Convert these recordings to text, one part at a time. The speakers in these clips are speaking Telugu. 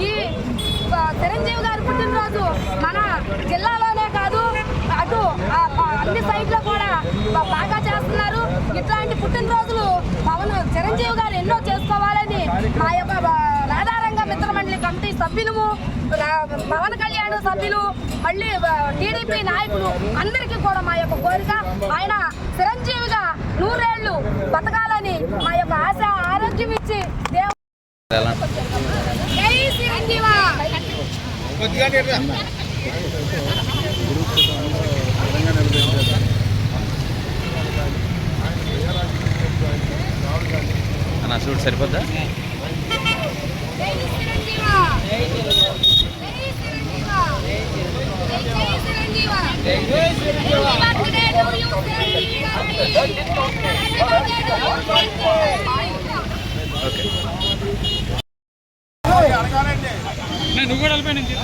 ఈ చిరంజీవి గారి పుట్టినరోజు మన జిల్లాలోనే కాదు అటు అన్ని సైట్లో కూడా బాగా చేస్తున్నారు. ఇట్లాంటి పుట్టినరోజులు చిరంజీవి గారు ఎన్నో చేసుకోవాలని మా యొక్క రాధారంగ మిత్ర మండలి కమిటీ సభ్యులు, పవన్ కళ్యాణ్ సభ్యులు, మళ్ళీ టీడీపీ నాయకులు అందరికీ కూడా మా యొక్క కోరిక ఆయన చిరంజీవిగా 100 ఏళ్లు బతకాలని మా యొక్క ఆశ, ఆరోగ్యం ఇచ్చి జై చిరంజీవా. నా సూట్ సరిపోద్దా? నువ్వు కూడా వెళ్ళిపోయింది.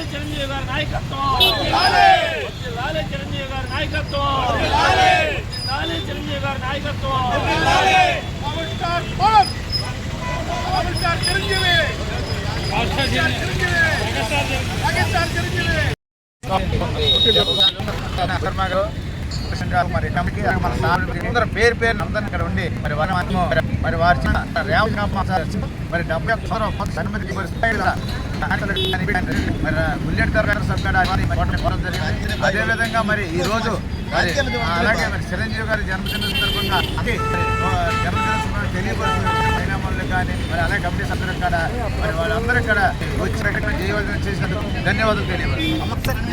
చిరంజీవి గారి నాయకత్వం, చిరంజీవి గారి నాయకత్వం, చిరంజీవి గారి నాయకత్వం. మరి కమిటీ మన అందరూ పేరు అందరినీ ఇక్కడ ఉండి మరి మరి వారి మరి 70 సన్మతి మరి బుల్లెట్ గారు జరిగింది. అదేవిధంగా మరి ఈ రోజు అలాగే మరి చిరంజీవి గారి జన్మదిన సందర్భంగా జన్మదిన తెలియపరుస్తున్న పరిణామాలు కానీ మరి అలాగే కమిటీ సభ్యులకు కూడా మరి వాళ్ళందరూ ఇక్కడ వచ్చి చేయవలసిన చేసినందుకు ధన్యవాదాలు తెలియపరుస్తున్నాం.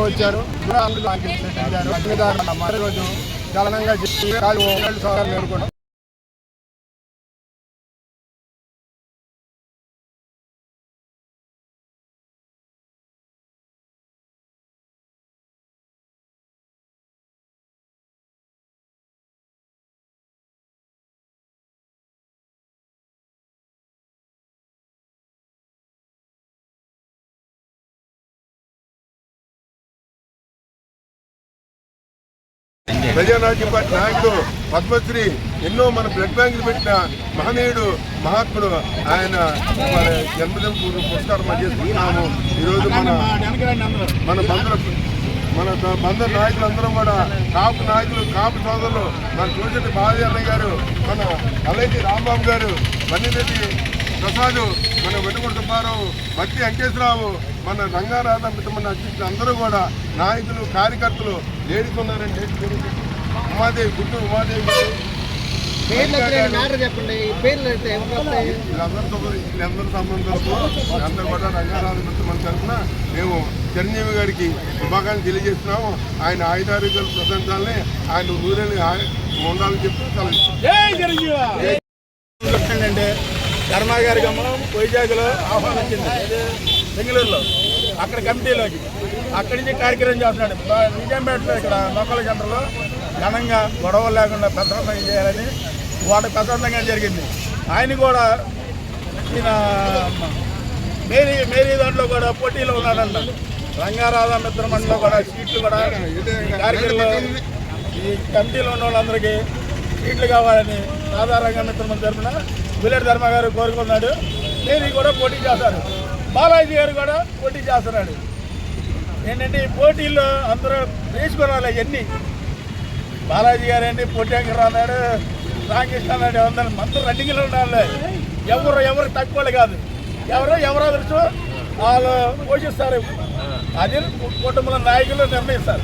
వచ్చారు మరో రోజు చలనంగా నేర్చుకుంటాం. ప్రజానాట్య పార్టీ నాయకుడు పద్మశ్రీ ఎన్నో మన బ్లడ్ బ్యాంకులు పెట్టిన మహనీయుడు మహాత్ముడు ఆయన జన్మదిన పురస్కారం చేసుకుంటున్నాము. ఈరోజు మన బందరు నాయకులందరం కూడా కాపు నాయకులు, కాపు సోదరులు, మన చూసటి బాలయ్య గారు, మన అల్లెటి రాంబాబు గారు, మన్నిరెడ్డి ప్రసాద్, మన వెనుకొండ సుబ్బారావు, మట్టి వెంకటేశ్వరరావు, మన రంగారాధ మన అధ్యక్షులు అందరూ కూడా నాయకులు, కార్యకర్తలు, లేడీస్ ఉన్నారండి. ఉమాదేవి, గుంటూరు ఉమాదేవి గారు, చెప్పండి. ఈ పేర్లు అయితే వీళ్ళందరూ సంబంధాలతో అందరూ కూడా రంగారాధ మన తరఫున మేము చిరంజీవి గారికి శుభాకాంక్షలు తెలియజేస్తున్నాము. ఆయన ఆయుధారోగ్యాలు ప్రశంసాలని, ఆయన ఊరేళ్ళు ఉండాలని చెప్పి అంటే శర్మ గారి గమనం వైజాగ్లో ఆహ్వానించింది, బెంగళూరులో అక్కడ కమిటీలోకి. అక్కడి నుంచి కార్యక్రమం చేస్తున్నాడు. నిజాంపేటలో ఇక్కడ నొక్కల సెంటర్లో ఘనంగా గొడవలు లేకుండా ప్రశాంతంగా చేయాలని వాటి ప్రశాంతంగా జరిగింది. ఆయన కూడా ఈయన మేరీ దాంట్లో కూడా పోటీలో ఉన్నాడంట. రంగారాధ మిత్ర మండలిలో కూడా సీట్లు కూడా కార్యక్రమంలో ఈ కమిటీలో ఉన్న వాళ్ళందరికీ సీట్లు కావాలని రాధారంగ మిత్రమండలి తరఫున బుల్లెట్ ధర్మ గారు కోరుకున్నాడు. మేరీ కూడా పోటీ చేస్తారు, బాలాజీ గారు కూడా పోటీ చేస్తున్నాడు. ఏంటంటే ఈ పోటీల్లో అందరూ వేసుకురాలి. అవన్నీ బాలాజీ గారు ఏంటి పోటీంకర్ అన్నాడు, రామకృష్ణ అన్నాడు, అందరూ రన్నింగ్లో ఉండాలి. ఎవరు తక్కువ కాదు, ఎవరో తెలుసు వాళ్ళు పోషిస్తారు. అది కుటుంబంలో నాయకులు నిర్ణయిస్తారు.